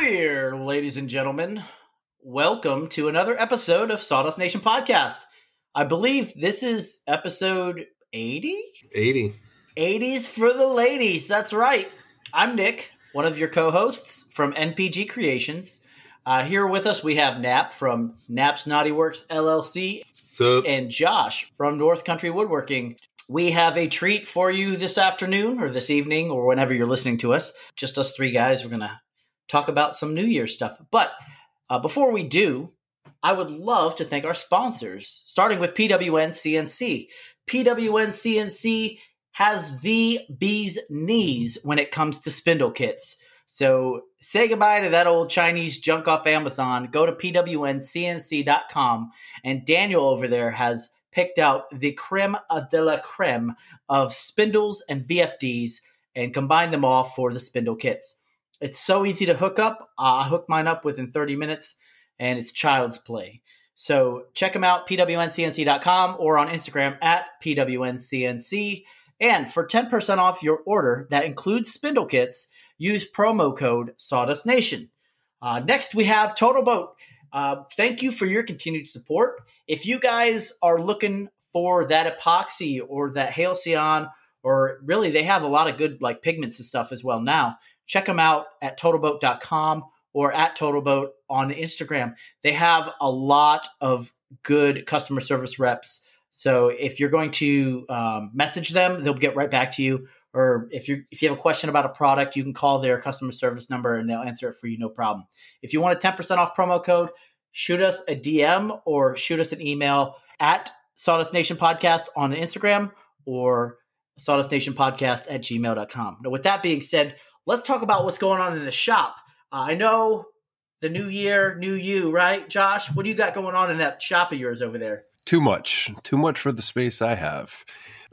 Year, ladies and gentlemen. Welcome to another episode of Sawdust Nation Podcast. I believe this is episode 80? 80. 80s for the ladies. That's right. I'm Nick, one of your co-hosts from NPG Creations. Here with us, we have Nap from Nap's Naughty Works LLC. Sup? And Josh from North Country Woodworking. We have a treat for you this afternoon or this evening or whenever you're listening to us. Just us three guys. We're going to talk about some New Year's stuff. But before we do, I would love to thank our sponsors, starting with PWN CNC. PWN CNC has the bee's knees when it comes to spindle kits. So say goodbye to that old Chinese junk off Amazon. Go to pwncnc.com, and Daniel over there has picked out the creme de la creme of spindles and VFDs and combined them all for the spindle kits. It's so easy to hook up. I hooked mine up within 30 minutes, and it's child's play. So check them out, pwncnc.com, or on Instagram at pwncnc. And for 10% off your order that includes spindle kits, use promo code SawdustNation. Next, we have Totalboat. Thank you for your continued support. If you guys are looking for that epoxy or that halcyon, or really they have a lot of good like pigments and stuff as well now, check them out at totalboat.com or at Totalboat on Instagram. They have a lot of good customer service reps. So if you're going to message them, they'll get right back to you. Or if you have a question about a product, you can call their customer service number and they'll answer it for you, no problem. If you want a 10% off promo code, shoot us a DM or shoot us an email at Sawdust Nation Podcast on the Instagram or sawdustnationpodcast@gmail.com. Now, with that being said, let's talk about what's going on in the shop. I know the new year, new you, right, Josh? What do you got going on in that shop of yours over there? Too much for the space I have.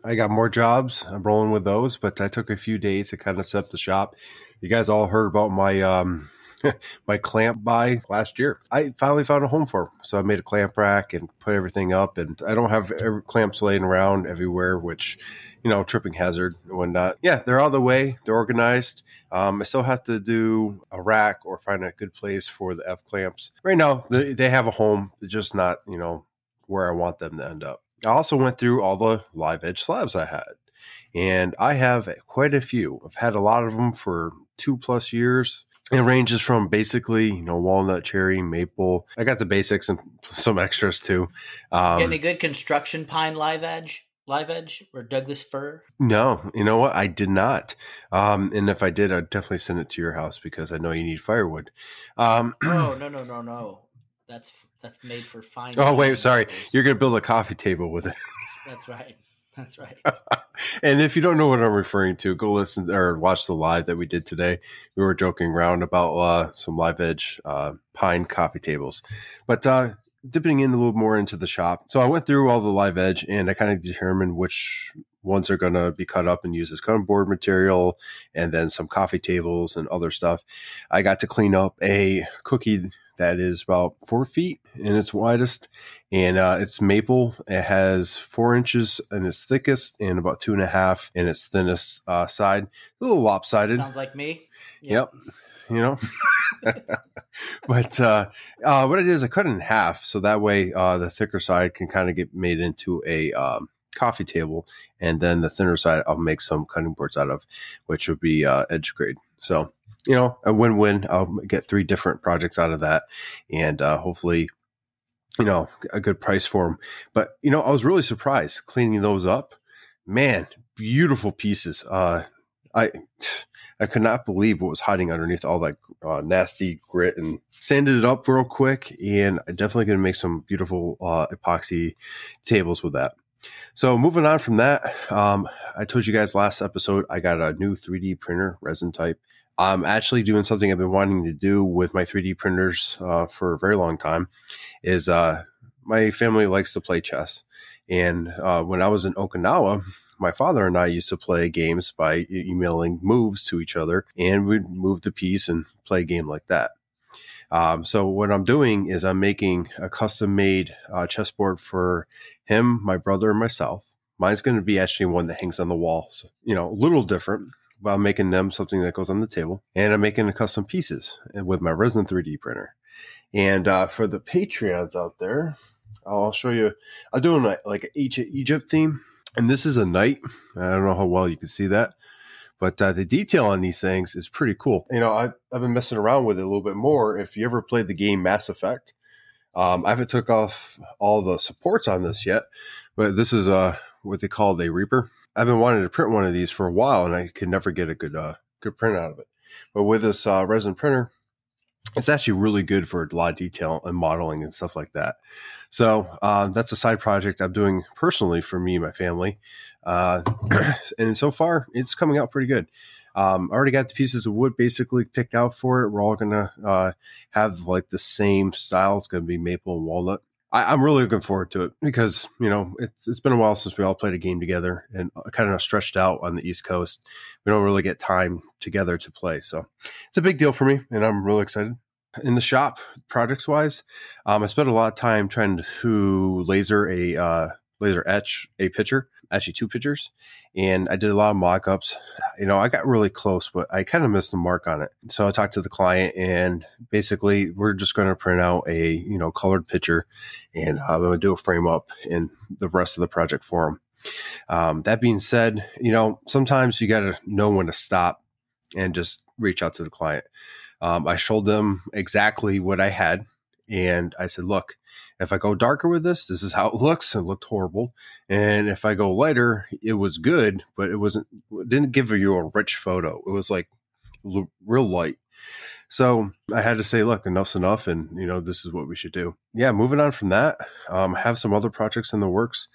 I got more jobs. I'm rolling with those, but I took a few days to kind of set up the shop. You guys all heard about my my clamp buy last year. I finally found a home for them. So I made a clamp rack and put everything up, and I don't have clamps laying around everywhere, which, you know, tripping hazard and whatnot. Yeah, they're out of the way. They're organized. I still have to do a rack or find a good place for the F clamps. Right now, they have a home. They're just not, you know, where I want them to end up. I also went through all the live edge slabs I had, and I have quite a few. I've had a lot of them for 2+ years. It ranges from basically, you know, walnut, cherry, maple. I got the basics and some extras too. Get any good construction pine live edge or Douglas fir? No, you know what? I did not. And if I did, I'd definitely send it to your house because I know you need firewood. No. That's made for fine. Oh, wait, sorry. You're going to build a coffee table with it. That's right. And if you don't know what I'm referring to, go listen or watch the live that we did today. We were joking around about some live edge pine coffee tables. But dipping in a little more into the shop. So I went through all the live edge, and I kind of determined which ones are going to be cut up and used as cutting board material, and then some coffee tables and other stuff. I got to clean up a cookie that is about 4 feet in its widest, and it's maple. It has 4 inches in its thickest and about 2.5 in its thinnest side. A little lopsided. Sounds like me. Yep. You know, but what it is, I cut it in half so that way the thicker side can kind of get made into a coffee table, and then the thinner side I'll make some cutting boards out of, which would be edge grade. So, you know, a win-win. I'll get 3 different projects out of that, and hopefully, you know, a good price for them. But, you know, I was really surprised cleaning those up. Man, beautiful pieces. I could not believe what was hiding underneath all that nasty grit, and sanded it up real quick, and I'm definitely going to make some beautiful epoxy tables with that. So moving on from that, I told you guys last episode I got a new 3D printer, resin type. I'm actually doing something I've been wanting to do with my 3D printers for a very long time. Is my family likes to play chess, and when I was in Okinawa, my father and I used to play games by emailing moves to each other, and we'd move the piece and play a game like that. So what I'm doing is I'm making a custom-made chessboard for him, my brother, and myself. Mine's going to be actually one that hangs on the wall. So, you know, a little different, while making them something that goes on the table. And I'm making custom pieces with my resin 3D printer. And for the Patreons out there, I'll show you. I'm doing like an ancient Egypt theme. And this is a knight. I don't know how well you can see that. But the detail on these things is pretty cool. You know, I've been messing around with it a little bit more. If you ever played the game Mass Effect, I haven't took off all the supports on this yet. But this is what they call a Reaper. I've been wanting to print one of these for a while, and I could never get a good print out of it. But with this resin printer, it's actually really good for a lot of detail and modeling and stuff like that. So that's a side project I'm doing personally for me and my family. And so far, it's coming out pretty good. I already got the pieces of wood basically picked out for it. We're all going to have like the same style. It's going to be maple and walnut. I'm really looking forward to it because, you know, it's been a while since we all played a game together and kind of stretched out on the East Coast. We don't really get time together to play. So it's a big deal for me, and I'm really excited. In the shop, projects-wise, I spent a lot of time trying to laser etch a picture, actually 2 pictures, and I did a lot of mock-ups. You know, I got really close, but I kind of missed the mark on it. So I talked to the client, and basically we're just going to print out a, you know, colored picture, and I'm going to do a frame up in the rest of the project for them. That being said, you know, sometimes you got to know when to stop and just reach out to the client. I showed them exactly what I had, and I said, look, if I go darker with this is how it looks. It looked horrible. And if I go lighter, it was good, but it didn't give you a rich photo. It was like real light. So I had to say, look, enough's enough. And, you know, this is what we should do. Yeah. Moving on from that, I have some other projects in the works.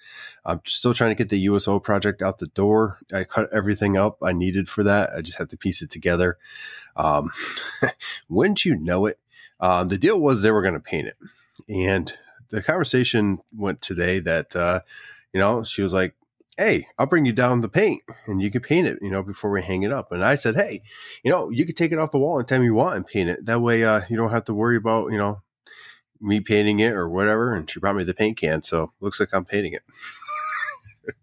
I'm still trying to get the USO project out the door. I cut everything up I needed for that. I just had to piece it together. Wouldn't you know it? The deal was they were going to paint it. And the conversation went today that, you know, she was like, hey, I'll bring you down the paint and you can paint it, you know, before we hang it up. And I said, hey, you know, you can take it off the wall anytime you want and paint it. That way, you don't have to worry about, you know, me painting it or whatever. And she brought me the paint can. So looks like I'm painting it.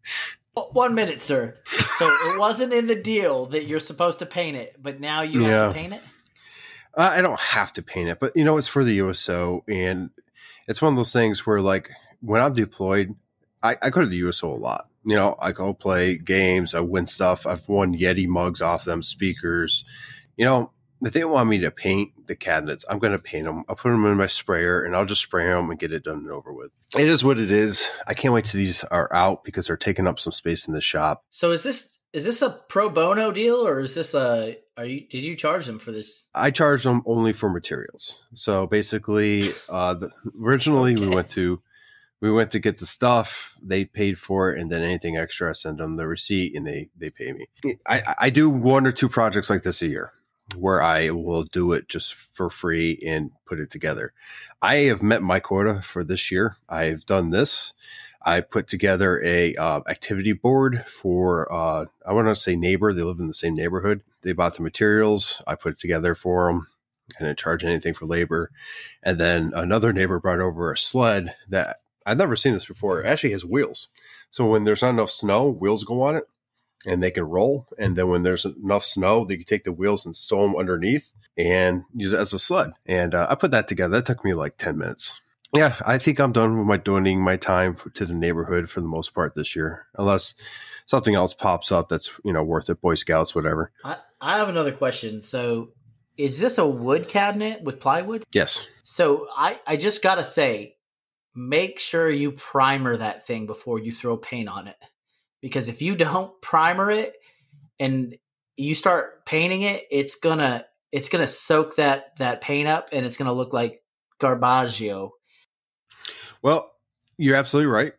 1 minute, sir. So it wasn't in the deal that you're supposed to paint it, but now you have to paint it? I don't have to paint it, but, you know, it's for the USO. And it's one of those things where, like, when I'm deployed, I go to the USO a lot. You know, I go play games. I win stuff. I've won Yeti mugs off them, speakers. You know, if they want me to paint the cabinets, I'm going to paint them. I'll put them in my sprayer, and I'll just spray them and get it done and over with. It is what it is. I can't wait till these are out because they're taking up some space in the shop. So is this a pro bono deal, or is this did you charge them for this? I charged them only for materials. So basically, originally we went to get the stuff, they paid for it, and then anything extra, I send them the receipt and they pay me. I do 1 or 2 projects like this a year where I will do it just for free and put it together. I have met my quota for this year. I've done this. I put together a activity board for, I want to say neighbor. They live in the same neighborhood. They bought the materials. I put it together for them. I didn't charge anything for labor. And then another neighbor brought over a sled that I've never seen this before. It actually has wheels. So when there's not enough snow, wheels go on it and they can roll. And then when there's enough snow, they can take the wheels and sew them underneath and use it as a sled. And I put that together. That took me like 10 minutes. Yeah, I think I'm done with donating my time to the neighborhood for the most part this year, unless something else pops up that's, you know, worth it, Boy Scouts, whatever. I have another question. So is this a wood cabinet with plywood? Yes. So I just got to say, make sure you primer that thing before you throw paint on it. Because if you don't primer it and you start painting it, it's gonna soak that paint up and it's gonna look like Garbaggio. Well, you're absolutely right.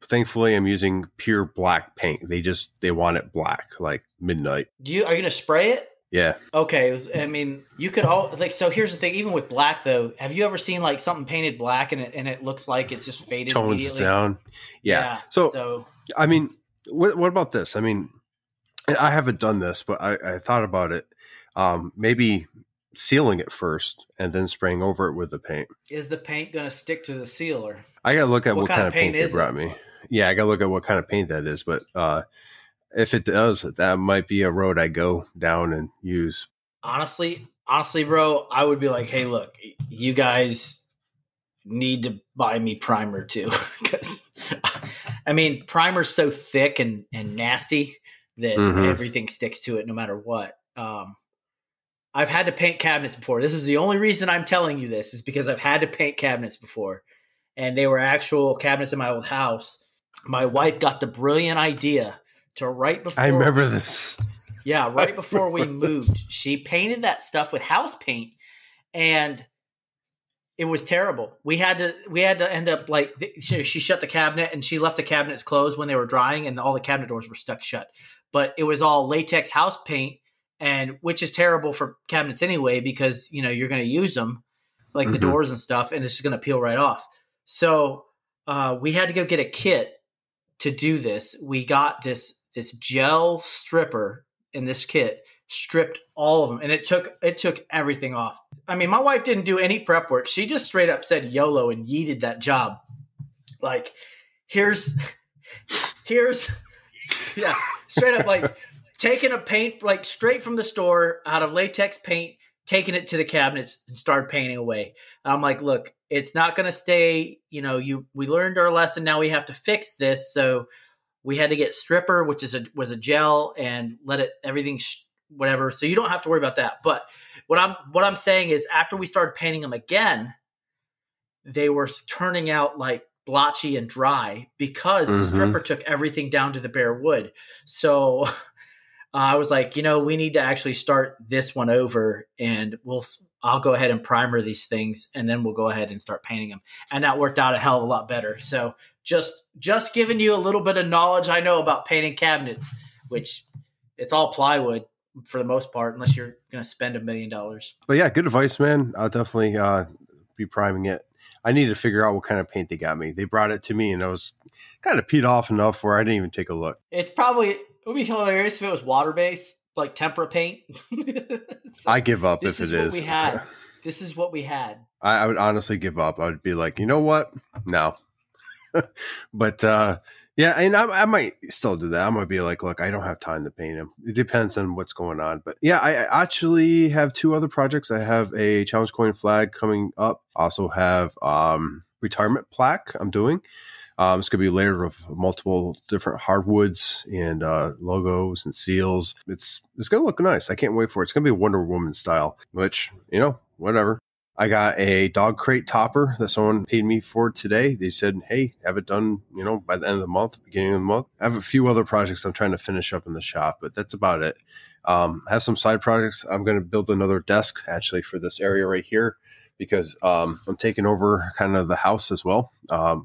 Thankfully, I'm using pure black paint. They want it black, like midnight. Are you going to spray it? Yeah. Okay. I mean, you could so here's the thing. Even with black, though, have you ever seen like something painted black and it looks like it's just faded? Tones down. Yeah. So I mean, what about this? I mean, I haven't done this, but I thought about it. Maybe sealing it first and then spraying over it with the paint. Is the paint going to stick to the sealer? I got to look at what kind of paint they brought me. Yeah, I got to look at what kind of paint that is. But If it does, that might be a road I go down and use. Honestly, bro, I would be like, hey, look, you guys need to buy me primer too. Because, I mean, primer's so thick and nasty that everything sticks to it no matter what. I've had to paint cabinets before. This is the only reason I'm telling you this is because I've had to paint cabinets before. And they were actual cabinets in my old house. My wife got the brilliant idea to right before. I remember this. Yeah, right before we moved, she painted that stuff with house paint, and it was terrible. We had to end up like she shut the cabinet and she left the cabinets closed when they were drying, and all the cabinet doors were stuck shut. But it was all latex house paint, and which is terrible for cabinets anyway because you're going to use them like the doors and stuff, and it's just going to peel right off. So we had to go get a kit to do this. We got this gel stripper in this kit, stripped all of them, and it took everything off. I mean, my wife didn't do any prep work. She just straight up said YOLO and yeeted that job. Like, here's yeah, straight up like taking a paint like straight from the store out of latex paint, taking it to the cabinets and started painting away. And I'm like, look, it's not going to stay. We learned our lesson. Now we have to fix this. So we had to get stripper, which was a gel, and let it everything whatever. So you don't have to worry about that. But what I'm saying is, after we started painting them again, they were turning out like blotchy and dry because the stripper took everything down to the bare wood. So I was like, we need to actually start this one over, and I'll go ahead and primer these things, and then we'll go ahead and start painting them. And that worked out a hell of a lot better. So just giving you a little bit of knowledge I know about painting cabinets, which it's all plywood for the most part, unless you're going to spend $1 million. But yeah, good advice, man. I'll definitely be priming it. I need to figure out what kind of paint they got me. They brought it to me, and I was kind of peed off enough where I didn't even take a look. It would be hilarious if it was water-based, like tempera paint. I give up if it is. This is what we had. I would honestly give up. I would be like, you know what? No. But yeah, and I might still do that. I might be like, look, I don't have time to paint them. It depends on what's going on. But yeah, I actually have 2 other projects. I have a challenge coin flag coming up. Also have retirement plaque I'm doing. It's going to be layered with multiple different hardwoods and logos and seals. It's going to look nice. I can't wait for it. It's going to be Wonder Woman style, which, whatever. I got a dog crate topper that someone paid me for today. They said, hey, have it done, by the end of the month, beginning of the month. I have a few other projects I'm trying to finish up in the shop, but that's about it. I have some side projects. I'm going to build another desk actually for this area right here, because I'm taking over kind of the house as well.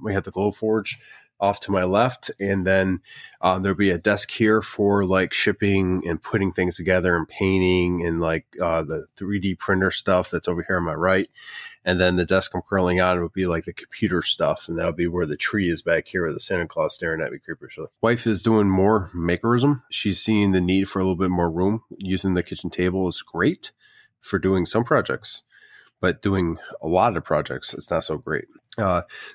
We have the glow forge off to my left, and then there'll be a desk here for like shipping and putting things together and painting and like the 3D printer stuff that's over here on my right. And then the desk I'm curling on would be like the computer stuff, and that'll be where the tree is back here with the Santa Claus staring at me creepishly. Wife is doing more makerism. She's seeing the need for a little bit more room. Using the kitchen table is great for doing some projects, but doing a lot of projects, it's not so great.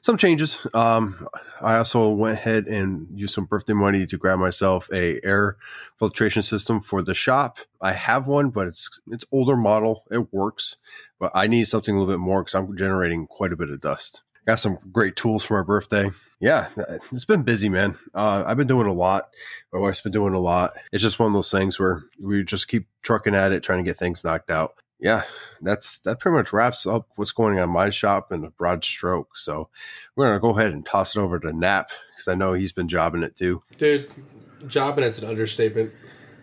Some changes. I also went ahead and used some birthday money to grab myself a air filtration system for the shop. I have one, but it's older model. It works, but I need something a little bit more because I'm generating quite a bit of dust. Got some great tools for my birthday. Yeah, it's been busy, man. I've been doing a lot. My wife's been doing a lot. It's just one of those things where we just keep trucking at it, trying to get things knocked out. Yeah, that pretty much wraps up what's going on in my shop in a broad stroke. So we're going to go ahead and toss it over to Nap, because I know he's been jobbing it too. Dude, jobbing is an understatement.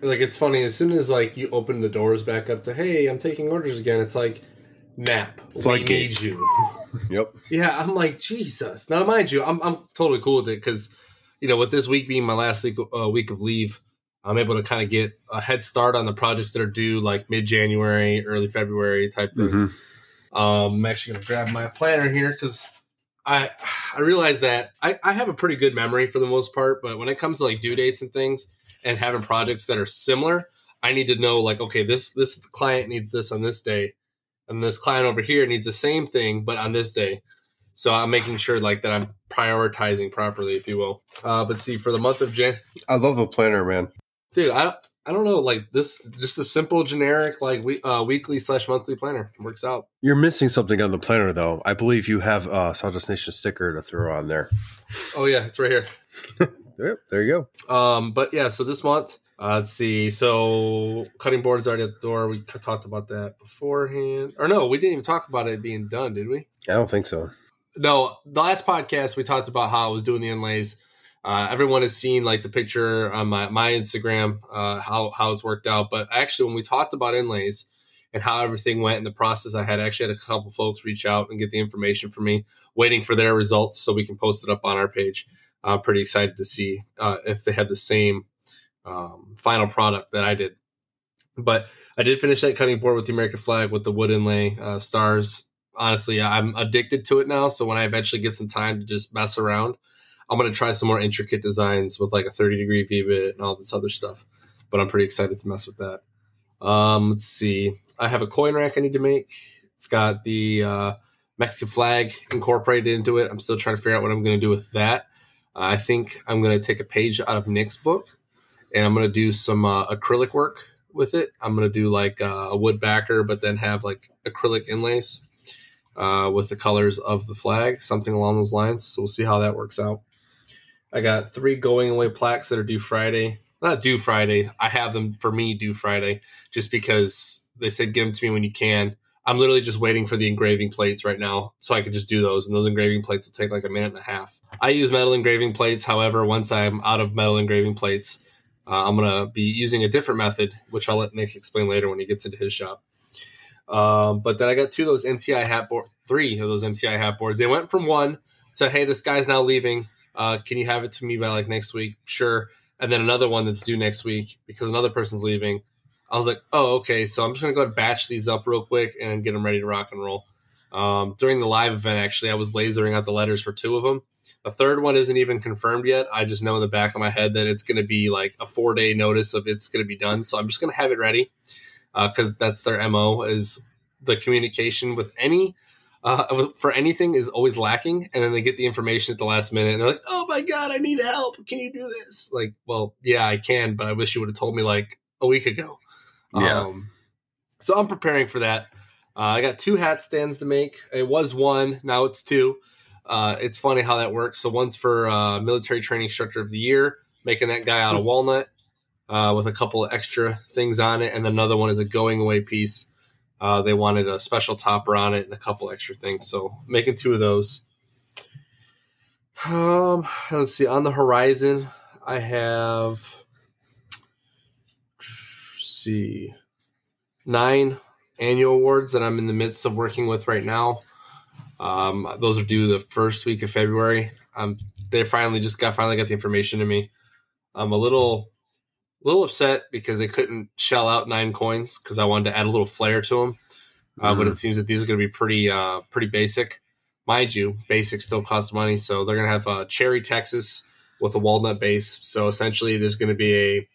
Like, it's funny, as soon as like you open the doors back up to, hey, I'm taking orders again, it's like, Nap, we need you. Yep. Yeah, I'm like, Jesus. Now, mind you, I'm totally cool with it, because, with this week being my last week of leave, I'm able to kind of get a head start on the projects that are due like mid-January, early February type thing. I'm actually going to grab my planner here, because I realize that I have a pretty good memory for the most part, but when it comes to like due dates and things and having projects that are similar, I need to know like, okay, this client needs this on this day, and this client over here needs the same thing but on this day. So I'm making sure like that I'm prioritizing properly, if you will. But see, for the month of Jan, I love the planner, man. dude, I don't know, like this, just a simple generic like weekly/monthly planner works out. You're missing something on the planner, though. I believe you have a Sawdust Nation sticker to throw on there. Oh yeah, it's right here. Yep, there you go. But yeah, so this month, let's see. So cutting board's already at the door. We talked about that beforehand, or no, we didn't even talk about it being done, did we? I don't think so. No, the last podcast we talked about how I was doing the inlays. Everyone has seen like the picture on my Instagram, how it's worked out. But actually, when we talked about inlays and how everything went in the process, I actually had a couple folks reach out and get the information from me, waiting for their results so we can post it up on our page. I'm pretty excited to see if they had the same final product that I did. But I did finish that cutting board with the American flag with the wood inlay Starnes. Honestly, I'm addicted to it now. So when I eventually get some time to just mess around, I'm going to try some more intricate designs with like a 30-degree V-bit and all this other stuff. But I'm pretty excited to mess with that. Let's see. I have a coin rack I need to make. It's got the Mexican flag incorporated into it. I'm still trying to figure out what I'm going to do with that. I think I'm going to take a page out of Nick's book, and I'm going to do some acrylic work with it. I'm going to do like a wood backer, but then have like acrylic inlays with the colors of the flag, something along those lines. So we'll see how that works out. I got 3 going away plaques that are due Friday. Not due Friday. I have them for me due Friday just because they said give them to me when you can. I'm literally just waiting for the engraving plates right now so I can just do those. And those engraving plates will take like a minute and a half. I use metal engraving plates. However, once I'm out of metal engraving plates, I'm going to be using a different method, which I'll let Nick explain later when he gets into his shop. But then I got 3 of those MTI hat boards. They went from 1 to, hey, this guy's now leaving. Can you have it to me by like next week? Sure. And then another one that's due next week because another person's leaving. I was like, oh, okay. So I'm just going to go ahead and batch these up real quick and get them ready to rock and roll. During the live event, actually, I was lasering out the letters for 2 of them. The third one isn't even confirmed yet. I just know in the back of my head that it's going to be like a 4-day notice of it's going to be done. So I'm just going to have it ready because that's their MO is the communication with for anything is always lacking. And then they get the information at the last minute and they're like, oh my God, I need help. Can you do this? Like, well, yeah, I can, but I wish you would have told me like a week ago. Yeah. So I'm preparing for that. I got 2 hat stands to make. It was 1. Now it's 2. It's funny how that works. So one's for military training instructor of the year, making that guy out of walnut with a couple of extra things on it. And then another one is a going away piece. They wanted a special topper on it and a couple extra things. So making 2 of those. Let's see. On the horizon, I have 9 annual awards that I'm in the midst of working with right now. Those are due the first week of February. They finally got the information to me. I'm a little upset because they couldn't shell out 9 coins because I wanted to add a little flair to them. But it seems that these are going to be pretty basic. Mind you, basic still costs money. So they're going to have Cherry Texas with a walnut base. So essentially there's going to be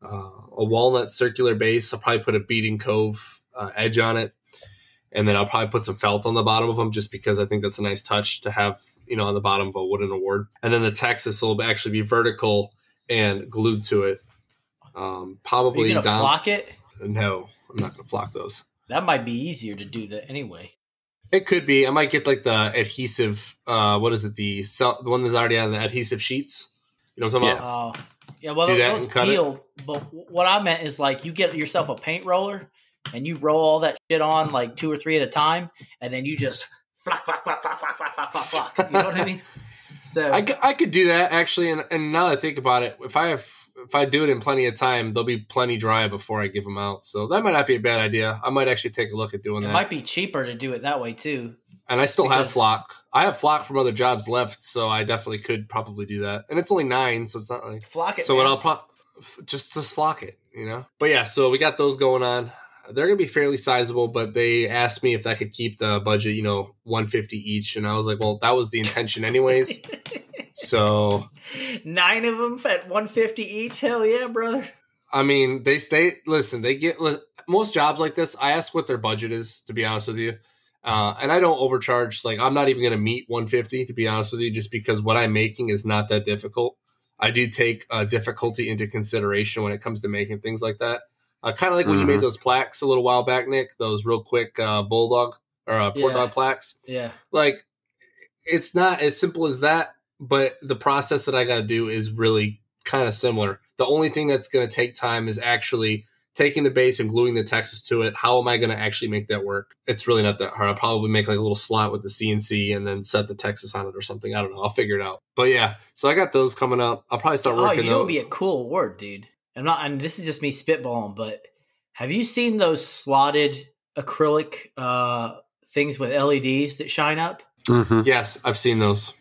a walnut circular base. I'll probably put a beading cove edge on it. And then I'll probably put some felt on the bottom of them just because I think that's a nice touch to have, on the bottom of a wooden award. And then the Texas will actually be vertical and glued to it. Probably Are you going to flock it? No, I'm not going to flock those. That might be easier to do that anyway. It could be. I might get like the adhesive, what is it? The one that's already on the adhesive sheets. You know what I'm talking about? Yeah, well, those peel. But what I meant is like you get yourself a paint roller and you roll all that shit on like 2 or 3 at a time, and then you just flock. You know what I mean? So I could do that actually, and now that I think about it, if I do it in plenty of time, they'll be plenty dry before I give them out. So that might not be a bad idea. I might actually take a look at doing that. It might be cheaper to do it that way too. And I still have flock. I have flock from other jobs left, so I definitely could probably do that. And it's only 9, so it's not like flock it. So what I'll just flock it, But yeah, so we got those going on. They're going to be fairly sizable, but they asked me if I could keep the budget, $150 each, and I was like, well, that was the intention anyways. So 9 of them at $150 each. Hell yeah, brother. I mean, they get most jobs like this. I ask what their budget is, to be honest with you, And I don't overcharge. Like, I'm not even going to meet 150, to be honest with you, just because what I'm making is not that difficult. I do take difficulty into consideration when it comes to making things like that. Kind of like when you made those plaques a little while back, Nick, those real quick bulldog or port dog plaques. Yeah. Like, it's not as simple as that, but the process that I got to do is really kind of similar. The only thing that's going to take time is actually taking the base and gluing the Texas to it. How am I going to actually make that work? It's really not that hard. I'll probably make like a little slot with the CNC and then set the Texas on it or something. I don't know. I'll figure it out. But yeah, so I got those coming up. I'll probably start working. It would be a cool award, dude. And this is just me spitballing, but have you seen those slotted acrylic things with LEDs that shine up? Yes, I've seen those.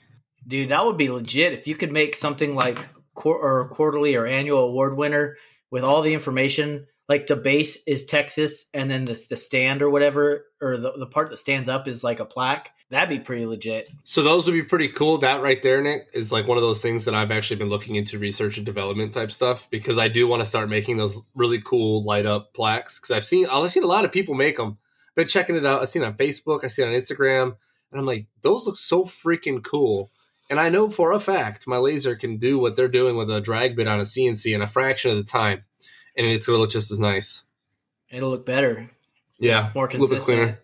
Dude, that would be legit if you could make something like quarterly or annual award winner with all the information. Like the base is Texas, and then the stand or whatever, or the part that stands up is like a plaque. That'd be pretty legit. So those would be pretty cool. That right there, Nick, is like one of those things that I've actually been looking into research and development type stuff, because I do want to start making those really cool light up plaques. Because I've seen a lot of people make them. Been checking it out. I've seen it on Facebook. I've seen it on Instagram, and I'm like, those look so freaking cool. And I know for a fact my laser can do what they're doing with a drag bit on a CNC in a fraction of the time. And it's going to look just as nice. It'll look better. Yeah. It's more consistent. A little bit cleaner.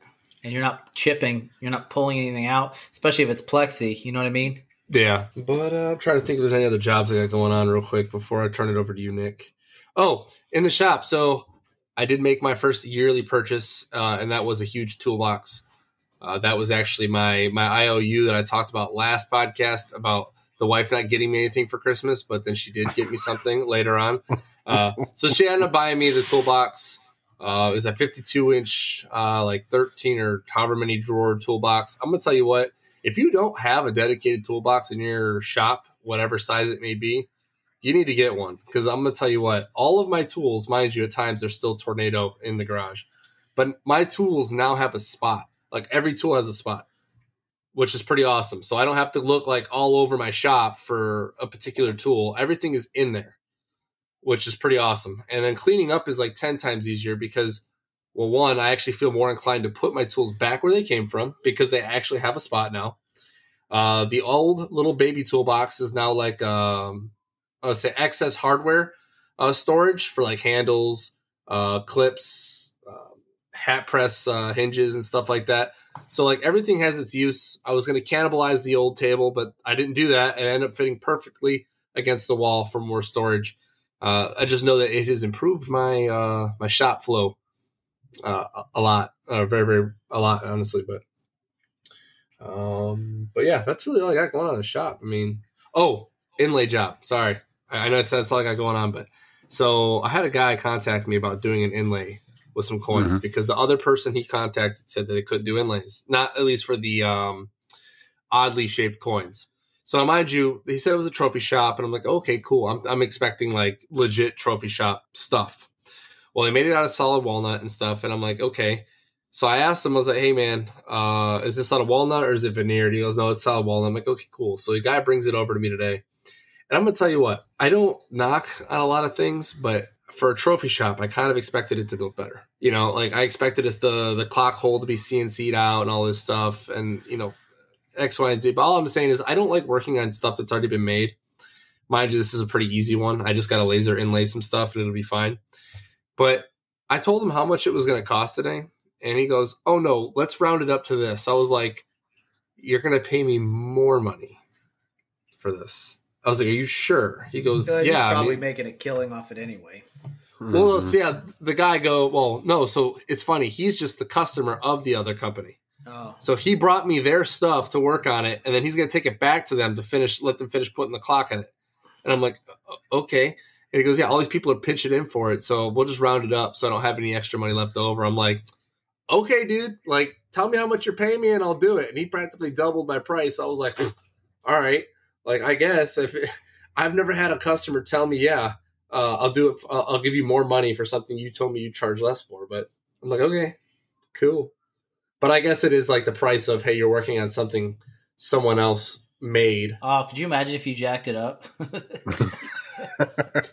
And you're not chipping. You're not pulling anything out, especially if it's plexi. You know what I mean? Yeah. But I'm trying to think if there's any other jobs I got going on real quick before I turn it over to you, Nick. Oh, in the shop. So I did make my first yearly purchase, and that was a huge toolbox. That was actually my IOU that I talked about last podcast about the wife not getting me anything for Christmas, but then she did get me something later on. So she ended up buying me the toolbox. It was a 52-inch, like 13 or however many drawer toolbox. I'm going to tell you what, if you don't have a dedicated toolbox in your shop, whatever size it may be, you need to get one. Because I'm going to tell you what, all of my tools, mind you, at times they're still Tornado in the garage. But my tools now have a spot. Like every tool has a spot, which is pretty awesome. So I don't have to look like all over my shop for a particular tool. Everything is in there, which is pretty awesome. And then cleaning up is like 10 times easier because, well, one, I actually feel more inclined to put my tools back where they came from because they actually have a spot now. The old little baby toolbox is now like, I would say excess hardware storage for like handles, clips, hat press hinges and stuff like that. So like everything has its use. I was going to cannibalize the old table, but I didn't do that. And it ended up fitting perfectly against the wall for more storage. I just know that it has improved my my shop flow a lot, very, very a lot, honestly. But yeah, that's really all I got going on in the shop. I mean, inlay job. Sorry, I know I said that's all I got going on, but so I had a guy contact me about doing an inlay with some coins because the other person he contacted said that they couldn't do inlays, not at least for the oddly shaped coins. So mind you, he said it was a trophy shop, and I'm like, okay, cool. I'm expecting like legit trophy shop stuff. Well, he made it out of solid walnut and stuff, and I'm like, okay. So I asked him, I was like, hey man, is this out of walnut or is it veneered? He goes, no, it's solid walnut. I'm like, okay, cool. So the guy brings it over to me today, and I'm gonna tell you what, I don't knock on a lot of things, but for a trophy shop, I kind of expected it to look better. You know, like I expected the clock hole to be CNC'd out and all this stuff, and you know, X, Y, and Z. But all I'm saying is I don't like working on stuff that's already been made. Mind you, this is a pretty easy one. I just got to laser inlay some stuff and it'll be fine. But I told him how much it was going to cost today. And he goes, oh no, let's round it up to this. I was like, you're going to pay me more money for this. I was like, are you sure? He goes, yeah. He's probably making a killing off it anyway. Well, so yeah, the guy well, no. So it's funny. He's just the customer of the other company. Oh. So he brought me their stuff to work on it, and then he's going to take it back to them to let them finish putting the clock on it. And I'm like, okay. And he goes, yeah, all these people are pitching in for it, so we'll just round it up so I don't have any extra money left over. I'm like, okay, dude, like, tell me how much you're paying me and I'll do it. And he practically doubled my price. I was like, all right. Like, I guess I've never had a customer tell me, yeah, I'll do it. I'll give you more money for something you told me you charge less for. But I'm like, okay, cool. But I guess it is like the price of, hey, you're working on something someone else made. Oh, could you imagine if you jacked it up?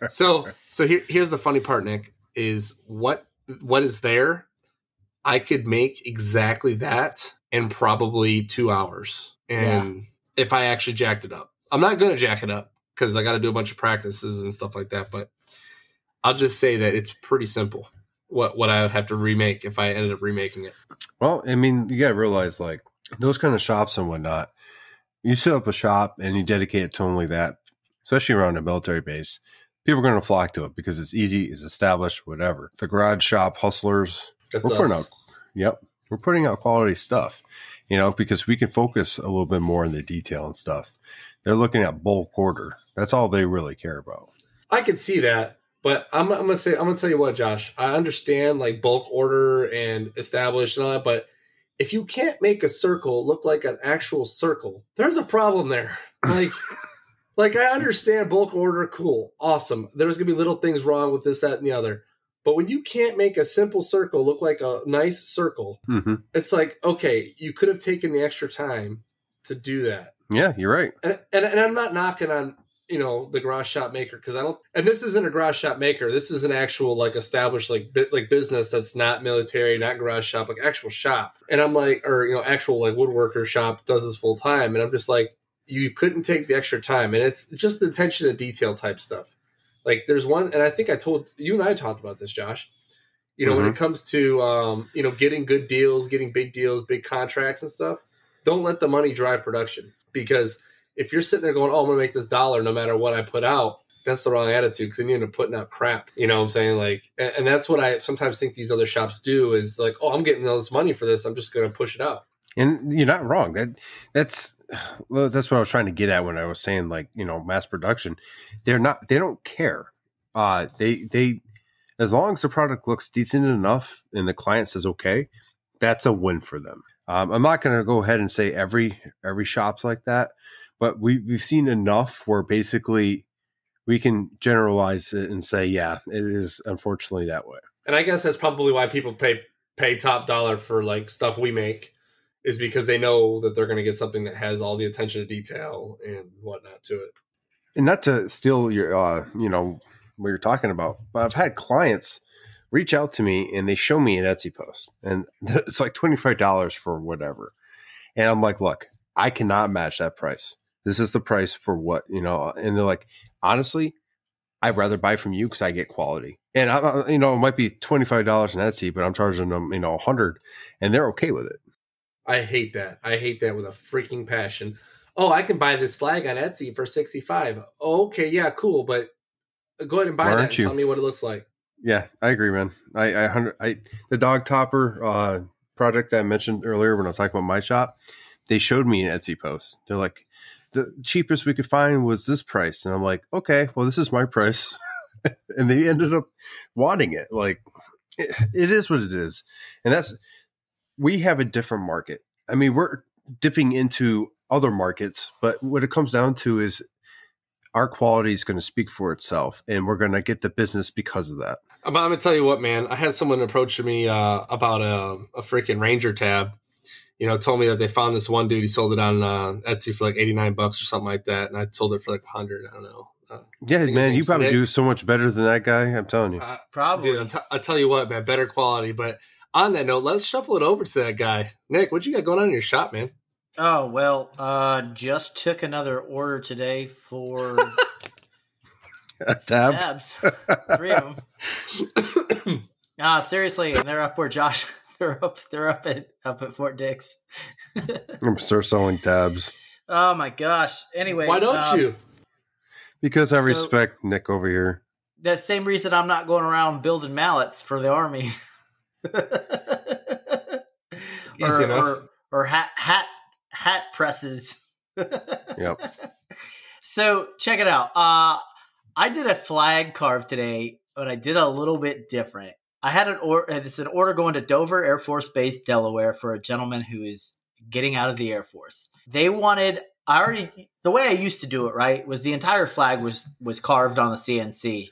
So here's the funny part, Nick, is what is there I could make exactly that in probably 2 hours. And if I actually jacked it up, I'm not going to jack it up because I got to do a bunch of practices and stuff like that. But I'll just say that it's pretty simple what I would have to remake if I ended up remaking it. Well, I mean, you got to realize, like, those kind of shops and whatnot, you set up a shop and you dedicate it to only that, especially around a military base, people are going to flock to it because it's easy, it's established, whatever. The garage shop hustlers, we're putting out quality stuff, because we can focus a little bit more on the detail and stuff. They're looking at bulk order. That's all they really care about. I can see that. But I'm gonna tell you what, Josh. I understand like bulk order and established and all that, but if you can't make a circle look like an actual circle, there's a problem there. Like I understand bulk order, cool, awesome. There's gonna be little things wrong with this, that, and the other. But when you can't make a simple circle look like a nice circle, it's like, okay, you could have taken the extra time to do that. Yeah, you're right. And I'm not knocking on the garage shop maker, because I don't, and this isn't a garage shop maker. This is an actual like established like business that's not military, not garage shop, like actual shop. And I'm like, or actual like woodworker shop does this full time. And I'm just like, you couldn't take the extra time, and it's just the attention to detail type stuff. Like there's one, and I think I told you and I talked about this, Josh. When it comes to getting good deals, getting big deals, big contracts and stuff, don't let the money drive production, because if you're sitting there going, oh, I'm going to make this dollar no matter what I put out, that's the wrong attitude, because then you end up putting out crap. You know what I'm saying? Like, and that's what I sometimes think these other shops do is like, oh, I'm getting all this money for this, I'm just going to push it out. And you're not wrong. That's what I was trying to get at when I was saying, like, mass production. They don't care. They as long as the product looks decent enough and the client says okay, that's a win for them. I'm not going to go ahead and say every shop's like that. But we've seen enough where basically we can generalize it and say, yeah, it is unfortunately that way. And I guess that's probably why people pay top dollar for like stuff we make, is because they know that they're going to get something that has all the attention to detail and whatnot to it. And not to steal your, what you're talking about, but I've had clients reach out to me and they show me an Etsy post, and it's like $25 for whatever. And I'm like, look, I cannot match that price. This is the price for what, and they're like, honestly, I'd rather buy from you because I get quality. And, it might be $25 on Etsy, but I'm charging them, $100, and they're okay with it. I hate that. I hate that with a freaking passion. Oh, I can buy this flag on Etsy for $65. Oh, okay, yeah, cool, but go ahead and buy that and tell me what it looks like. Yeah, I agree, man. The dog topper project that I mentioned earlier when I was talking about my shop, they showed me an Etsy post. They're like, the cheapest we could find was this price. And I'm like, okay, well, this is my price. And they ended up wanting it. Like, it is what it is. And we have a different market. I mean, we're dipping into other markets, but what it comes down to is our quality is going to speak for itself, and we're going to get the business because of that. I'm going to tell you what, man. I had someone approach me about a freaking Ranger tab. Told me that they found this one dude. He sold it on Etsy for like $89 or something like that, and I sold it for like $100. I don't know. Yeah, man, you probably do so much better than that guy. I'm telling you. Probably. Dude, I tell you what, man, better quality. But on that note, let's shuffle it over to that guy. Nick, what you got going on in your shop, man? Oh, well, just took another order today for tabs. 3 of them. Seriously, and they're up where Josh. They're up at Fort Dix. I'm start selling tabs. Oh my gosh! Anyway, why don't you? Because I respect Nick over here. The same reason I'm not going around building mallets for the Army. Easy enough. Or hat presses. Yep. So check it out. I did a flag carve today, but I did a little bit different. I had an order going to Dover Air Force Base, Delaware, for a gentleman who is getting out of the Air Force. They wanted, the way I used to do it, right, was the entire flag was carved on the CNC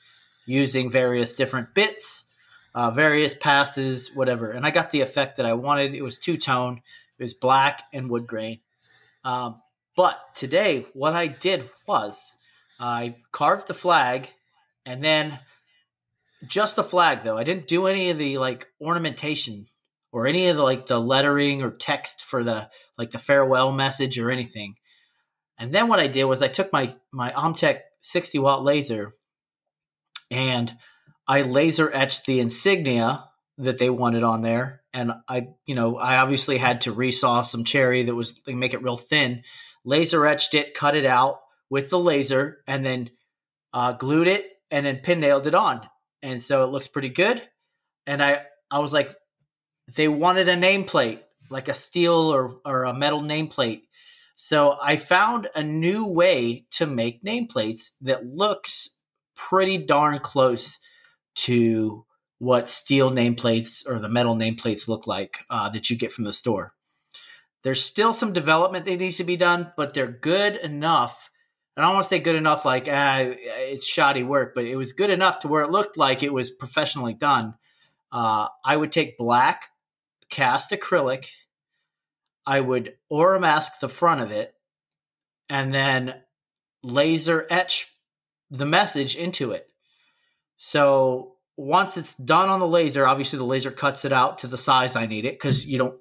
using various different bits, various passes, whatever. And I got the effect that I wanted. It was two-tone. It was black and wood grain. But today, what I did was I carved the flag, and then just the flag, though. I didn't do any of the ornamentation or any of the like the lettering or text for the like the farewell message or anything. And then what I did was I took my OMTech 60-watt laser and I laser etched the insignia that they wanted on there. And I obviously had to resaw some cherry that was like, make it real thin, laser etched it, cut it out with the laser, and then glued it and then pin nailed it on. And so it looks pretty good. And I was like, they wanted a nameplate, like a steel or a metal nameplate. So I found a new way to make nameplates that looks pretty darn close to what steel nameplates or the metal nameplates look like that you get from the store. There's still some development that needs to be done, but they're good enough. And I don't want to say good enough like it's shoddy work, but it was good enough to where it looked like it was professionally done. I would take black cast acrylic, I would aura mask the front of it, and then laser etch the message into it. So once it's done on the laser, obviously the laser cuts it out to the size I need it, because you don't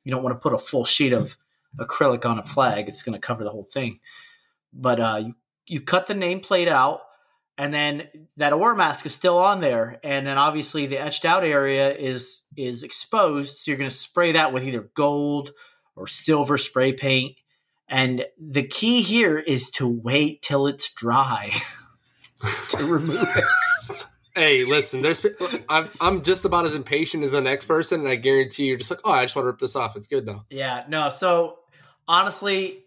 want to put a full sheet of acrylic on a flag. It's going to cover the whole thing. But you cut the nameplate out, and then that aura mask is still on there. And then obviously the etched out area is exposed. So you're going to spray that with either gold or silver spray paint. And the key here is to wait till it's dry to remove it. Hey, listen, I'm just about as impatient as the next person, and I guarantee you're just like, oh, I just want to rip this off. It's good now. Yeah, no. So honestly,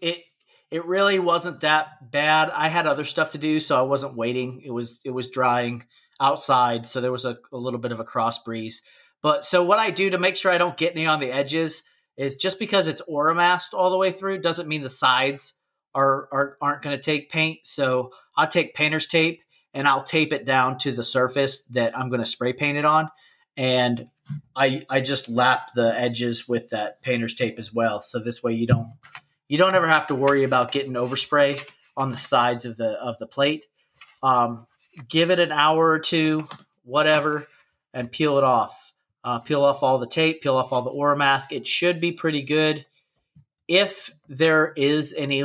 it really wasn't that bad. I had other stuff to do, so I wasn't waiting. It was drying outside, so there was a little bit of a cross breeze. But so what I do to make sure I don't get any on the edges is, just because it's aura masked all the way through doesn't mean the sides aren't going to take paint. So I'll take painter's tape and I'll tape it down to the surface that I'm going to spray paint it on. And I just lap the edges with that painter's tape as well. So this way you don't ever have to worry about getting overspray on the sides of the plate. Give it an hour or two, whatever, and peel it off. Peel off all the tape, peel off all the aura mask. It should be pretty good. If there is any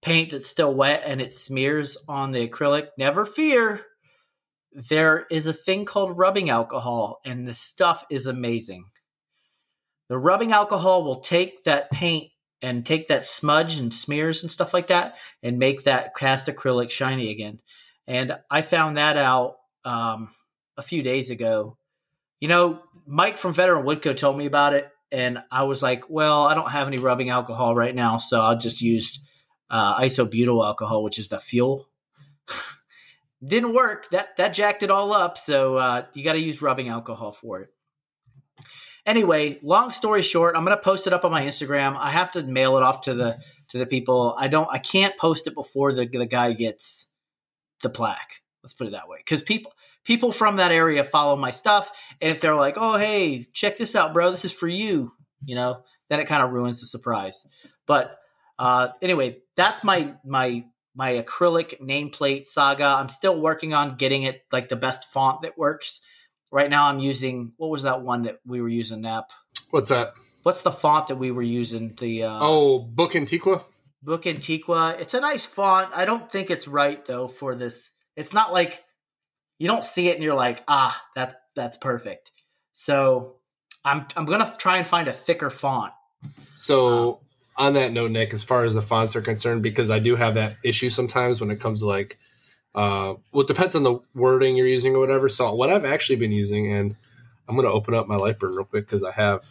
paint that's still wet and it smears on the acrylic, never fear. There is a thing called rubbing alcohol, and the stuff is amazing. The rubbing alcohol will take that paint and take that smudge and smears and stuff like that and make that cast acrylic shiny again. And I found that out a few days ago. Mike from Veteran Woodco told me about it, and I was like, well, I don't have any rubbing alcohol right now, so I'll just use isobutyl alcohol, which is the fuel. Didn't work. That jacked it all up, so you got to use rubbing alcohol for it. Anyway, long story short, I'm going to post it up on my Instagram. I have to mail it off to the people. I can't post it before the guy gets the plaque. Let's put it that way. Because people from that area follow my stuff. And if they're like, oh, hey, check this out, bro, this is for you, then it kind of ruins the surprise. But anyway, that's my acrylic nameplate saga. I'm still working on getting it like the best font that works. Right now I'm using, what was that one that we were using, Nap? What's that? What's the font that we were using? Book Antiqua? Book Antiqua. It's a nice font. I don't think it's right, though, for this. It's not like you don't see it and you're like, that's perfect. So I'm going to try and find a thicker font. So on that note, Nick, as far as the fonts are concerned, because I do have that issue sometimes when it comes to it depends on the wording you're using or whatever. So what I've actually been using, and I'm going to open up my Lightburn real quick because I have,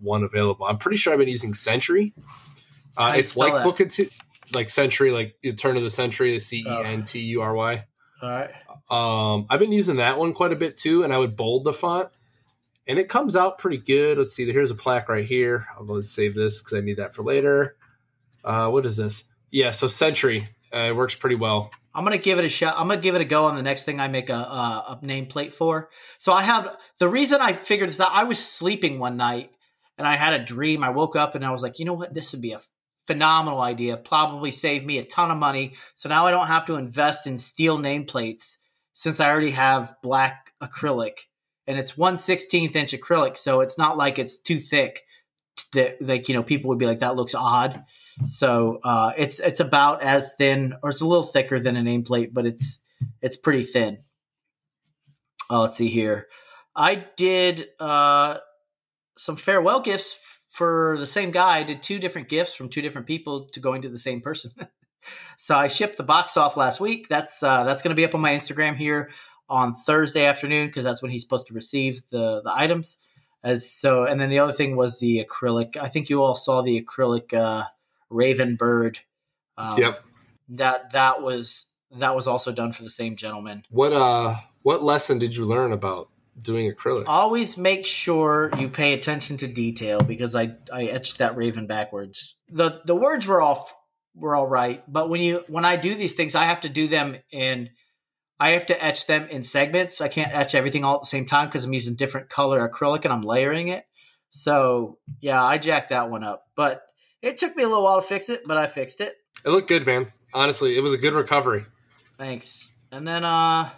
one available. I'm pretty sure I've been using Century. It's like that? Book Antiqua, like Century, like Turn of the Century, CENTURY. All right. I've been using that one quite a bit too, and I would bold the font, and it comes out pretty good. Let's see. Here's a plaque right here. I'll go save this because I need that for later. What is this? Yeah, so Century. It works pretty well. I'm going to give it a shot. I'm going to give it a go on the next thing I make a nameplate for. So the reason I figured this out, I was sleeping one night and I had a dream. I woke up and I was like, you know what? This would be a phenomenal idea. Probably save me a ton of money. So now I don't have to invest in steel nameplates since I already have black acrylic and it's 1/16 inch acrylic, so it's not like it's too thick that people would be like, that looks odd. So it's about as thin, or it's a little thicker than a nameplate, but it's pretty thin. Let's see here. I did some farewell gifts for the same guy. I did 2 different gifts from 2 different people to going to the same person. So I shipped the box off last week. That's going to be up on my Instagram here on Thursday afternoon, because that's when he's supposed to receive the items. And then the other thing was the acrylic. I think you all saw the acrylic Raven bird. Yep. That was also done for the same gentleman. What lesson did you learn about doing acrylic? Always make sure you pay attention to detail, because I etched that raven backwards. The words were all right, but when I do these things, I have to do them I have to etch them in segments. I can't etch everything all at the same time because I'm using different color acrylic and I'm layering it. So yeah, I jacked that one up, but it took me a little while to fix it, but I fixed it. It looked good, man. Honestly, it was a good recovery. Thanks. And then I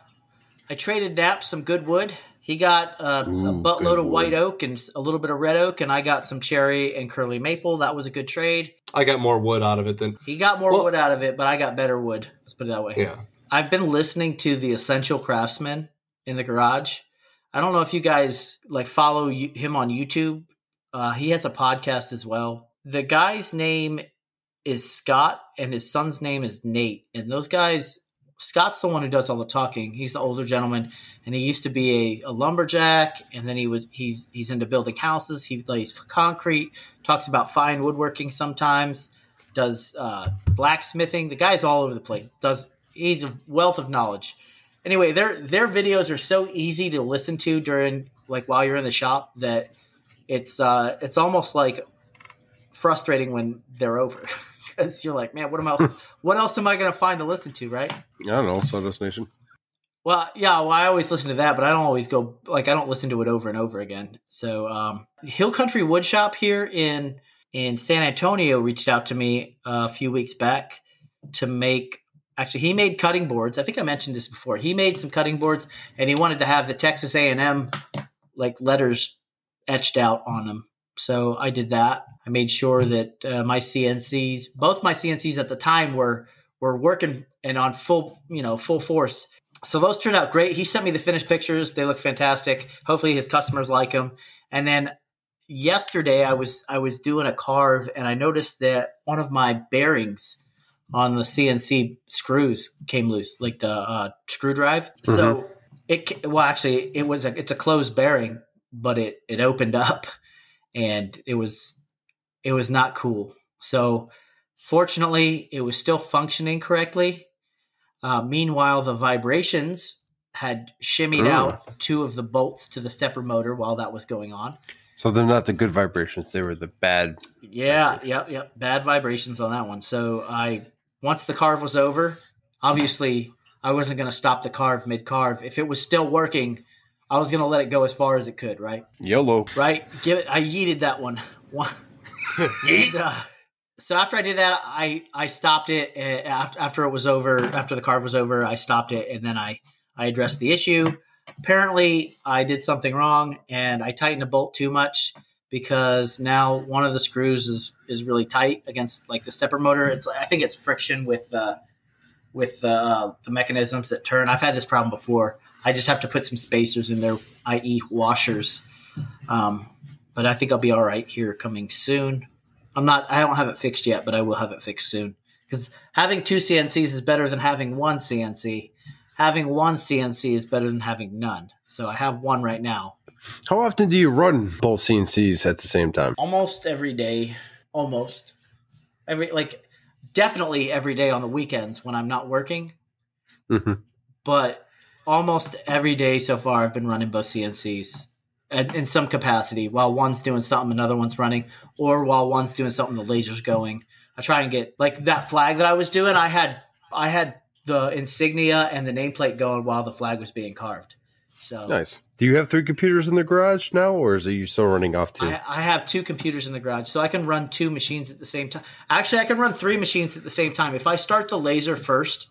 traded Nap some good wood. He got a buttload of white oak and a little bit of red oak, and I got some cherry and curly maple. That was a good trade. I got more wood out of it than he got more wood out of it, but I got better wood. Let's put it that way. Yeah. I've been listening to the Essential Craftsman in the garage. I don't know if you guys follow him on YouTube. He has a podcast as well. The guy's name is Scott, and his son's name is Nate. And those guys, Scott's the one who does all the talking. He's the older gentleman, and he used to be a lumberjack, and then he's into building houses. He lays concrete, talks about fine woodworking sometimes, does blacksmithing. The guy's all over the place. He's a wealth of knowledge. Anyway, their videos are so easy to listen to during while you're in the shop that it's almost like frustrating when they're over, because you're like, man, what else am I going to find to listen to, right? I don't know, Sawdust Nation. Well, yeah, I always listen to that, but I don't always go I don't listen to it over and over again. So Hill Country Wood Shop here in San Antonio reached out to me a few weeks back to make. Actually, he made cutting boards. I think I mentioned this before. He made some cutting boards, and he wanted to have the Texas A&M letters etched out on them. So I did that. I made sure that both my CNCs at the time were working and on full force. So those turned out great. He sent me the finished pictures. They look fantastic. Hopefully his customers like them. And then yesterday I was doing a carve, and I noticed that one of my bearings on the CNC screws came loose, the screw drive. Mm-hmm. So it's a closed bearing, but it opened up, and it was not cool. So fortunately, it was still functioning correctly. Meanwhile, the vibrations had shimmied out 2 of the bolts to the stepper motor while that was going on. So they're not the good vibrations; they were the bad. Yeah, yep, bad vibrations on that one. So once the carve was over, obviously I wasn't going to stop the carve mid-carve. If it was still working, I was going to let it go as far as it could, right? YOLO. Right? I yeeted that one. So after I did that, I stopped it. After it was over, after the carve was over, I stopped it, and then I addressed the issue. Apparently, I did something wrong, and I tightened a bolt too much, because now one of the screws is really tight against the stepper motor. I think it's friction with the mechanisms that turn. I've had this problem before. I just have to put some spacers in there, i.e. washers. But I think I'll be all right here coming soon. I don't have it fixed yet, but I will have it fixed soon, because having 2 CNCs is better than having 1 CNC. Having 1 CNC is better than having none. So I have 1 right now. How often do you run both CNCs at the same time? Almost every day. Almost. Definitely every day on the weekends when I'm not working. Mm-hmm. But almost every day so far I've been running both CNCs in some capacity. While one's doing something, another one's running. Or while one's doing something, the laser's going. I try and get, that flag that I was doing, I had the insignia and the nameplate going while the flag was being carved. So nice. Do you have 3 computers in the garage now, or is it you still running off 2? I have 2 computers in the garage, so I can run 2 machines at the same time. Actually, I can run 3 machines at the same time. If I start the laser first,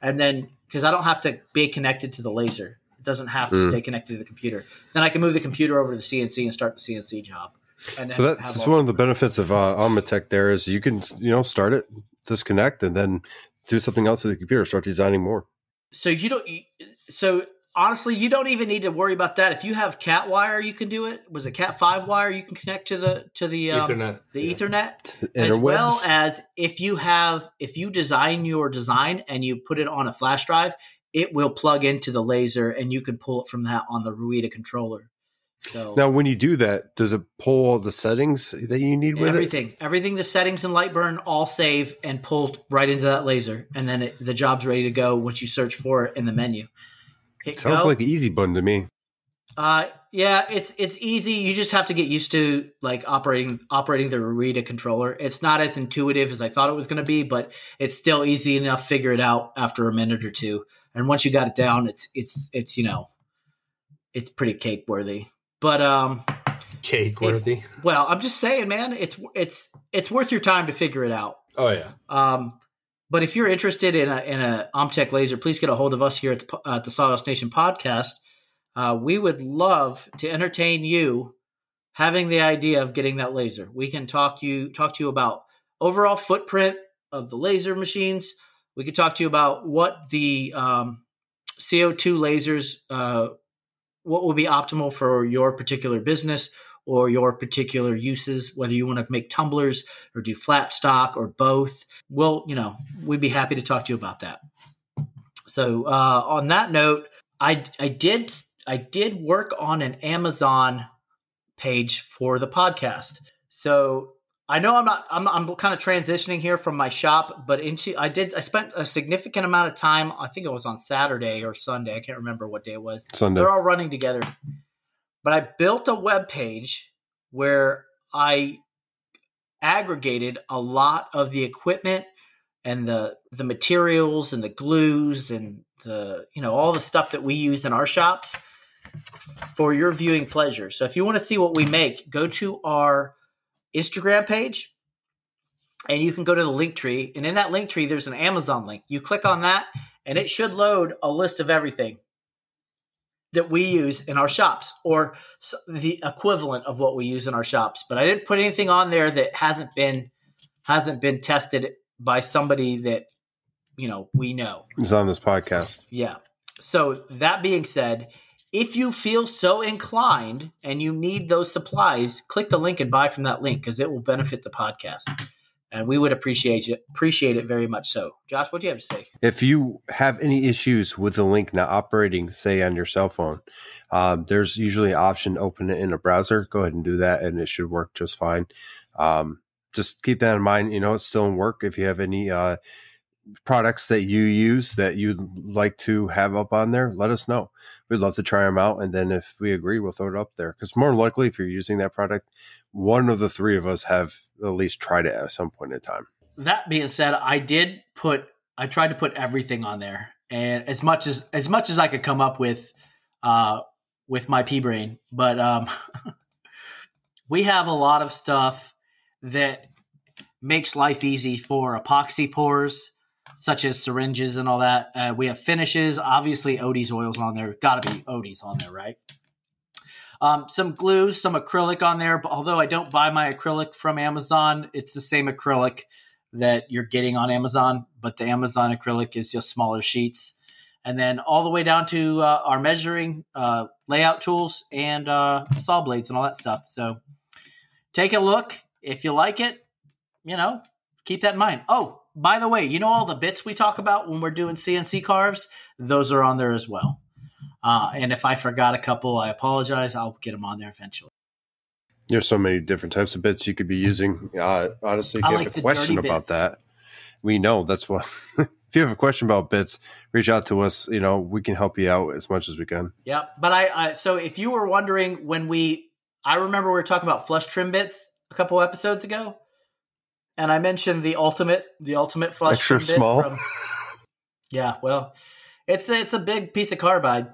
and then, because I don't have to be connected to the laser. It doesn't have to stay connected to the computer. Then I can move the computer over to the CNC and start the CNC job. And so that's one of the benefits of OMTech there is you can, start it, disconnect, and then do something else with the computer, start designing more. So honestly, you don't even need to worry about that. If you have Cat wire, you can do it. Was it Cat 5 wire? You can connect to the Ethernet. Ethernet, as well as if you design your design and you put it on a flash drive, it will plug into the laser and you can pull it from that on the Ruida controller. So now, when you do that, does it pull all the settings that you need with everything? Everything, the settings and Lightburn all save and pulled right into that laser, and then the job's ready to go once you search for it in the menu. Sounds like an easy button to me. Yeah, it's easy. You just have to get used to like operating the Ruida controller. It's not as intuitive as I thought it was going to be, but it's still easy enough to figure it out after a minute or two. And once you got it down, it's pretty cake worthy. But cake worthy. Well, I'm just saying, man, it's worth your time to figure it out. Oh yeah. But if you're interested in a OMTech Laser, please get a hold of us here at the Sawdust Nation podcast. We would love to entertain you having the idea of getting that laser. We can talk to you about overall footprint of the laser machines. We could talk to you about what the CO2 lasers, what would be optimal for your particular business or your particular uses, whether you want to make tumblers or do flat stock or both. We'd be happy to talk to you about that. So on that note, I did work on an Amazon page for the podcast. So I know I'm kind of transitioning here from my shop, but I spent a significant amount of time. I think it was on Saturday or Sunday. I can't remember what day it was. Sunday. They're all running together. But I built a web page where I aggregated a lot of the equipment and the materials and the glues and all the stuff that we use in our shops for your viewing pleasure. So if you want to see what we make, go to our Instagram page and you can go to the link tree. And in that link tree, there's an Amazon link. You click on that and it should load a list of everything that we use in our shops or the equivalent of what we use in our shops. But I didn't put anything on there that hasn't been tested by somebody that, we know. It's on this podcast. Yeah. So that being said, if you feel so inclined and you need those supplies, click the link and buy from that link because it will benefit the podcast. And we would appreciate it very much so. Josh, what do you have to say? If you have any issues with the link not operating, say on your cell phone, there's usually an option to open it in a browser. Go ahead and do that, and it should work just fine. Just keep that in mind. It's still in work. If you have any products that you use that you'd like to have up on there, let us know. We'd love to try them out. And then if we agree, we'll throw it up there. Because more likely, if you're using that product, one of the three of us have at least tried it at some point in time. That being said, I tried to put everything on there. And as much as I could come up with my pea brain, but we have a lot of stuff that makes life easy for epoxy pours, such as syringes and all that. We have finishes, obviously Odie's oils on there. Got to be Odie's on there, right? Some glue, some acrylic on there. But although I don't buy my acrylic from Amazon, it's the same acrylic that you're getting on Amazon, but the Amazon acrylic is just smaller sheets. And then all the way down to our measuring layout tools and saw blades and all that stuff. So take a look. If you like it, keep that in mind. Oh, by the way, all the bits we talk about when we're doing CNC carves, those are on there as well. And if I forgot a couple, I apologize. I'll get them on there eventually. There's so many different types of bits you could be using. Honestly, if you have a question about that, we know that's what. If you have a question about bits, reach out to us. We can help you out as much as we can. Yeah, but so if you were wondering I remember we were talking about flush trim bits a couple episodes ago. And I mentioned the ultimate flush extra bit small. Yeah, well, it's a big piece of carbide.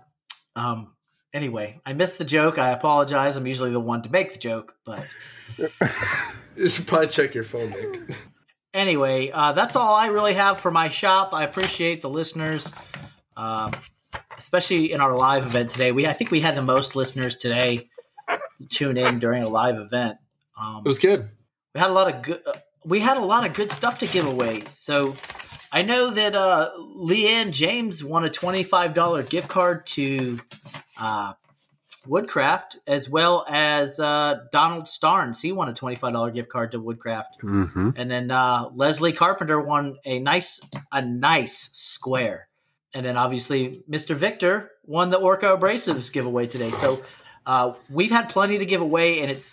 Anyway, I missed the joke. I apologize. I'm usually the one to make the joke, but you should probably check your phone, Nick. Anyway, that's all I really have for my shop. I appreciate the listeners. especially in our live event today. I think we had the most listeners today tune in during a live event. It was good. We had a lot of good stuff to give away. So I know that Liegh Ann James won a $25 gift card to Woodcraft, as well as Donald Starnes. He won a $25 gift card to Woodcraft. Mm-hmm. And then Leslie Carpenter won a nice square. And then obviously Mr. Victor won the Orca Abrasives giveaway today. So we've had plenty to give away, and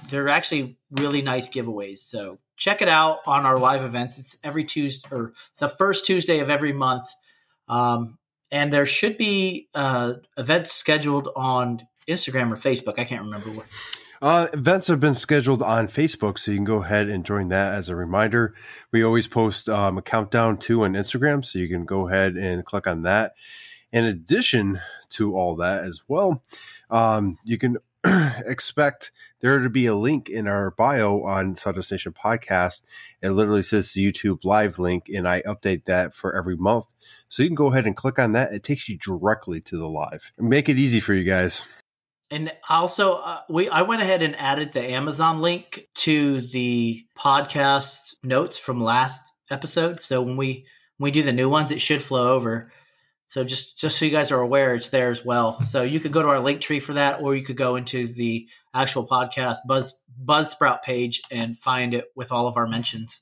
they're actually really nice giveaways. So check it out on our live events. It's every Tuesday, or the first Tuesday of every month. And there should be events scheduled on Instagram or Facebook. I can't remember where. Events have been scheduled on Facebook, so you can go ahead and join that as a reminder. We always post a countdown too on Instagram, so you can go ahead and click on that. In addition to all that as well, you can expect there to be a link in our bio on Sawdust Nation Podcast. It literally says the YouTube live link, and I update that for every month. So you can go ahead and click on that. It takes you directly to the live. Make it easy for you guys. And also, I went ahead and added the Amazon link to the podcast notes from last episode. So when we do the new ones, it should flow over. So just so you guys are aware, it's there as well. So you could go to our link tree for that, or you could go into the actual podcast Buzzsprout page and find it with all of our mentions.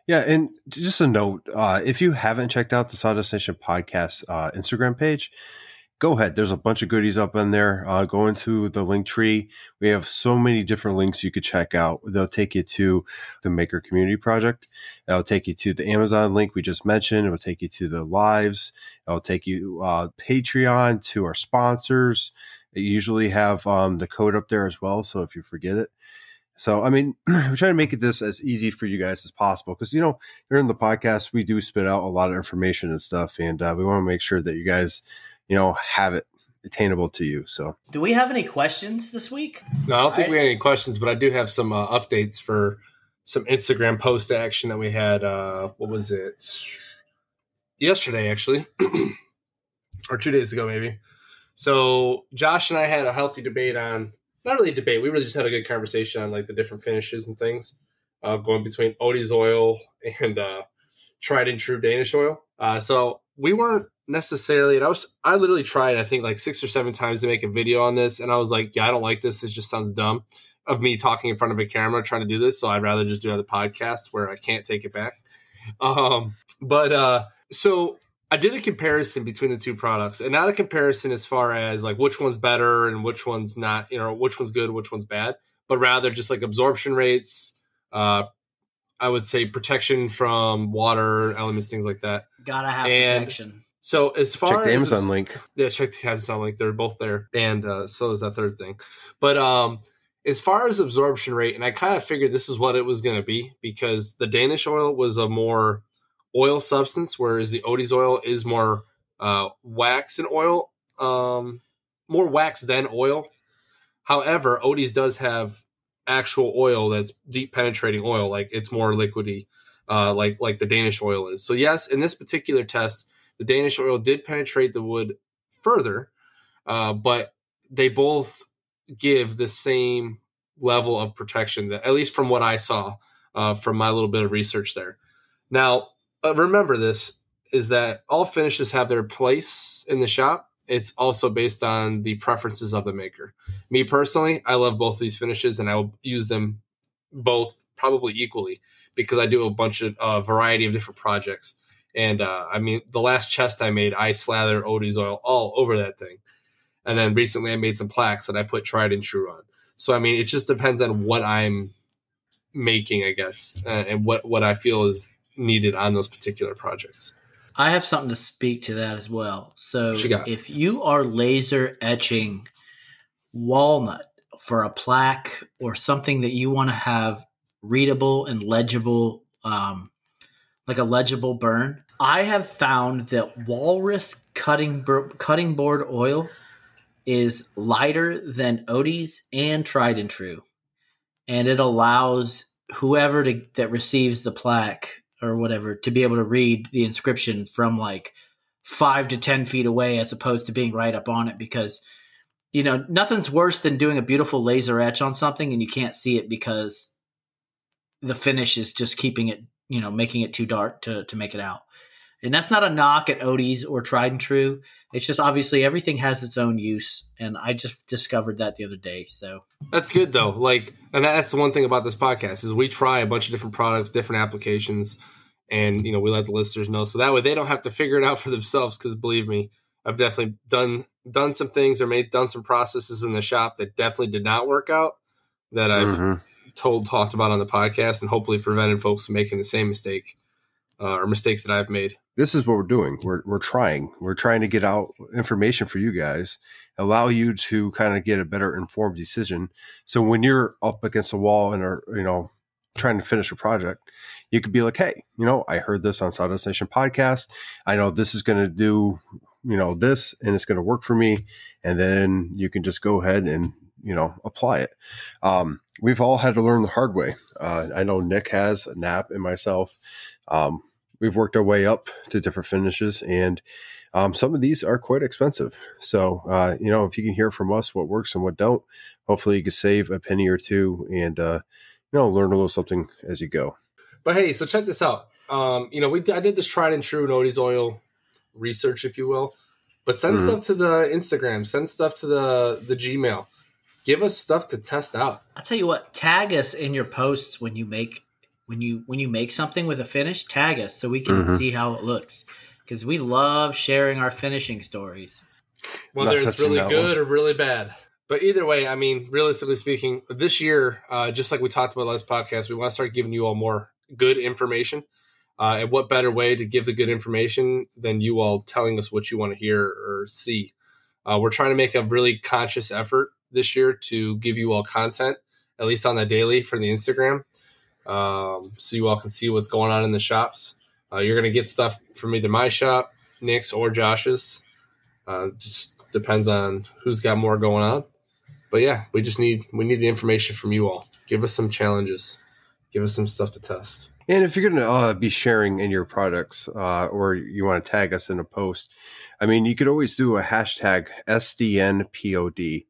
Yeah, and just a note, if you haven't checked out the Sawdust Nation Podcast Instagram page, go ahead. There's a bunch of goodies up in there. Go into the link tree. We have so many different links you could check out. They'll take you to the Maker Community Project. They'll take you to the Amazon link we just mentioned. It will take you to the lives. It'll take you Patreon, to our sponsors. They usually have the code up there as well, so if you forget it. So, I mean, we try to make this as easy for you guys as possible because, during the podcast, we do spit out a lot of information and stuff, and we want to make sure that you guys, have it attainable to you. So, do we have any questions this week? No, I don't think we have any questions, but I do have some updates for some Instagram post action that we had. What was it? Yesterday, actually, or 2 days ago, maybe. So Josh and I had a healthy debate on, not really a debate, we really just had a good conversation on like the different finishes and things, going between Odie's oil and tried and true Danish oil. So we weren't necessarily, and I literally tried, I think like 6 or 7 times to make a video on this. And I was like, yeah, I don't like this. It just sounds dumb of me talking in front of a camera trying to do this. So I'd rather just do other podcasts where I can't take it back. So I did a comparison between the two products, and not a comparison as far as like which one's better and which one's not, which one's good, which one's bad, but rather just like absorption rates, I would say protection from water elements, things like that. Gotta have protection. So as far check the Amazon link. Yeah, check the Amazon link. They're both there. And so is that third thing. But as far as absorption rate, and I kind of figured this is what it was going to be because the Danish oil was a more oil substance, whereas the Odie's oil is more wax and oil, more wax than oil. However, Odie's does have actual oil that's deep penetrating oil, like it's more liquidy, like the Danish oil is. So yes, in this particular test, the Danish oil did penetrate the wood further, but they both give the same level of protection, that, at least from what I saw from my little bit of research there. Now, remember this, is that all finishes have their place in the shop. It's also based on the preferences of the maker. Me personally, I love both these finishes, and I will use them both probably equally because I do a bunch of variety of different projects. And I mean, the last chest I made, I slathered Odie's oil all over that thing. And then recently I made some plaques that I put tried and true on. So, I mean, it just depends on what I'm making, I guess, and what I feel is needed on those particular projects. I have something to speak to that as well. So if you are laser etching walnut for a plaque or something that you want to have readable and legible, like a legible burn, I have found that walrus cutting board oil is lighter than Odie's and tried and true. And it allows whoever that receives the plaque or whatever to be able to read the inscription from like 5 to 10 feet away as opposed to being right up on it, because, you know, nothing's worse than doing a beautiful laser etch on something and you can't see it because the finish is just keeping it, you know, making it too dark to make it out. And that's not a knock at Odie's or Tried and True. It's just obviously everything has its own use. And I just discovered that the other day. So that's good though. Like, and that's the one thing about this podcast is we try a bunch of different products, different applications, and, you know, we let the listeners know. So that way they don't have to figure it out for themselves. Cause believe me, I've definitely done some things or done some processes in the shop that definitely did not work out that I've talked about on the podcast, and hopefully prevented folks from making the same mistake or mistakes that I've made. This is what we're doing. We're trying to get out information for you guys, allow you to kind of get a better informed decision. So when you're up against a wall and are, you know, trying to finish a project, you could be like, hey, you know, I heard this on Sawdust Nation podcast. I know this is going to do, you know, this, and it's going to work for me. And then you can just go ahead and, you know, apply it. We've all had to learn the hard way. I know Nick has, Nap, and myself. We've worked our way up to different finishes, and some of these are quite expensive. So, you know, if you can hear from us what works and what don't, hopefully you can save a penny or two and, you know, learn a little something as you go. But hey, so check this out. You know, I did this Tried and True Nodie's oil research, if you will, but send stuff to the Instagram, send stuff to the Gmail. Give us stuff to test out. I'll tell you what, tag us in your posts when you make something with a finish, tag us so we can see how it looks, because we love sharing our finishing stories. Whether it's really good or really bad. But either way, I mean, realistically speaking, this year, just like we talked about last podcast, we want to start giving you all more good information. And what better way to give the good information than you all telling us what you want to hear or see? We're trying to make a really conscious effort this year to give you all content, at least on the daily for the Instagram. So you all can see what's going on in the shops. You're going to get stuff from either my shop, Nick's, or Josh's. Just depends on who's got more going on. But yeah, we need the information from you all. Give us some challenges. Give us some stuff to test. And if you're going to be sharing in your products or you want to tag us in a post, I mean, you could always do a hashtag SDNPOD.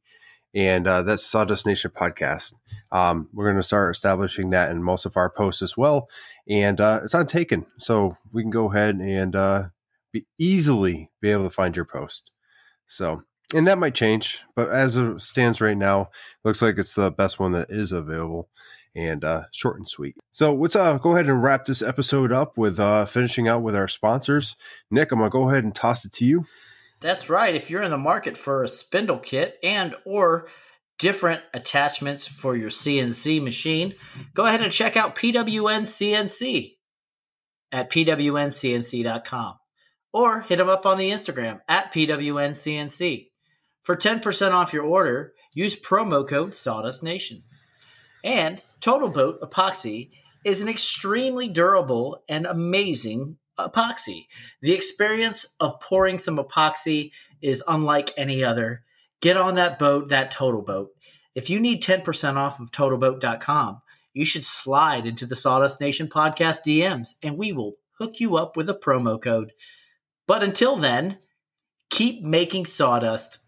And that's Sawdust Nation Podcast. We're going to start establishing that in most of our posts as well. And it's on Taken. So we can go ahead and easily be able to find your post. So, and that might change. But as it stands right now, looks like it's the best one that is available. And short and sweet. So let's go ahead and wrap this episode up with finishing out with our sponsors. Nick, I'm going to go ahead and toss it to you. That's right. If you're in the market for a spindle kit and or different attachments for your CNC machine, go ahead and check out PWN CNC at pwncnc.com or hit them up on the Instagram at pwncnc. For 10% off your order, use promo code Sawdust Nation. And Totalboat Epoxy is an extremely durable and amazing epoxy. The experience of pouring some epoxy is unlike any other. Get on that boat, that Totalboat. If you need 10% off of Totalboat.com, you should slide into the Sawdust Nation podcast DMs and we will hook you up with a promo code. But until then, keep making sawdust.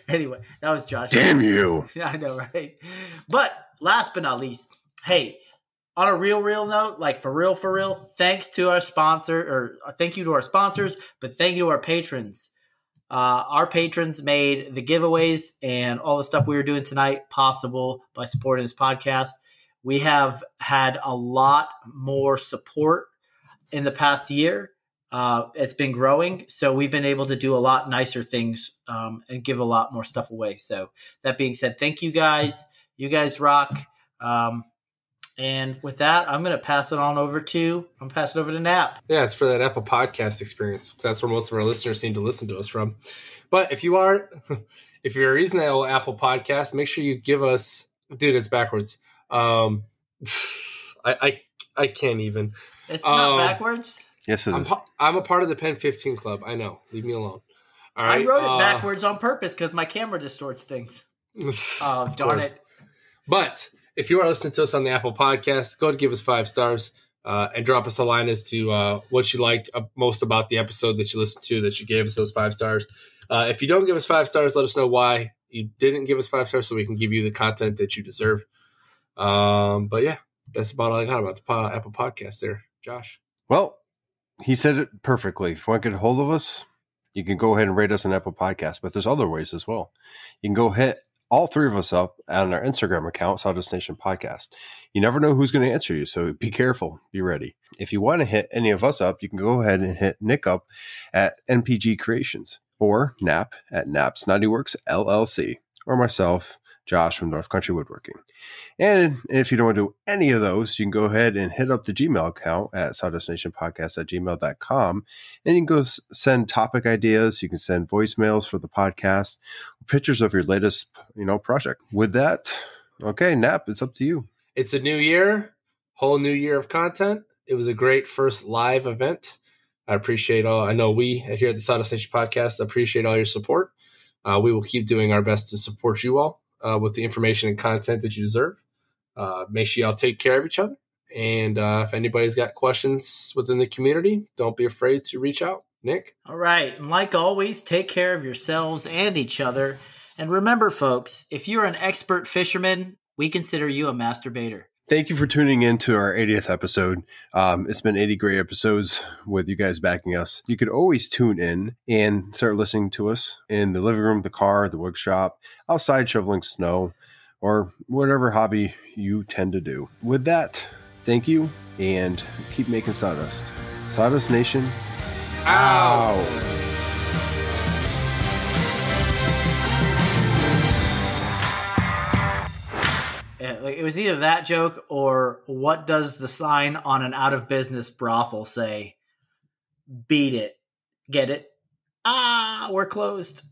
Anyway, that was Josh. Damn you. I know, right? But last but not least, hey, on a real note, like for real, thanks to our sponsor, or thank you to our sponsors, but thank you to our patrons. Our patrons made the giveaways and all the stuff we were doing tonight possible by supporting this podcast. We have had a lot more support in the past year. It's been growing, so we've been able to do a lot nicer things and give a lot more stuff away. So that being said, thank you guys. You guys rock. And with that, I'm going to pass it over to Nap. Yeah, it's for that Apple Podcast experience. That's where most of our listeners seem to listen to us from. But if you're using the Apple Podcast, make sure you give us, dude, it's backwards. I can't even. It's not backwards. Yes, it is. I'm a part of the Pen 15 Club. I know. Leave me alone. All right. I wrote it backwards on purpose because my camera distorts things. Oh, darn it. But if you are listening to us on the Apple Podcast, go ahead and give us 5 stars. and drop us a line as to what you liked most about the episode that you listened to, that you gave us those 5 stars. If you don't give us 5 stars, let us know why you didn't give us 5 stars so we can give you the content that you deserve. But yeah, that's about all I got about the Apple Podcast there, Josh. Well, he said it perfectly. If you want to get a hold of us, you can go ahead and rate us on Apple Podcast, but there's other ways as well. You can go hit all 3 of us up on our Instagram account, Sawdust Nation Podcast. You never know who's going to answer you, so be careful. Be ready. If you want to hit any of us up, you can go ahead and hit Nick up at NPG Creations, or Nap at Nap Snotty Works LLC, or myself, Josh from North Country Woodworking. And if you don't want to do any of those, you can go ahead and hit up the Gmail account at sawdustnationpodcast@gmail.com, and you can go send topic ideas. You can send voicemails for the podcast, pictures of your latest, project. With that, okay, Nap, it's up to you. It's a new year, whole new year of content. It was a great first live event. I know we here at the Sawdust Nation Podcast appreciate all your support. We will keep doing our best to support you all with the information and content that you deserve. Make sure y'all take care of each other. And if anybody's got questions within the community, don't be afraid to reach out. Nick? All right. And like always, take care of yourselves and each other. And remember, folks, if you're an expert fisherman, we consider you a masturbator. Thank you for tuning in to our 80th episode. It's been 80 great episodes with you guys backing us. You could always tune in and start listening to us in the living room, the car, the workshop, outside shoveling snow, or whatever hobby you tend to do. With that, thank you, and keep making sawdust. Sawdust Nation, Ow! It was either that joke or what does the sign on an out-of-business brothel say? Beat it. Get it? We're closed.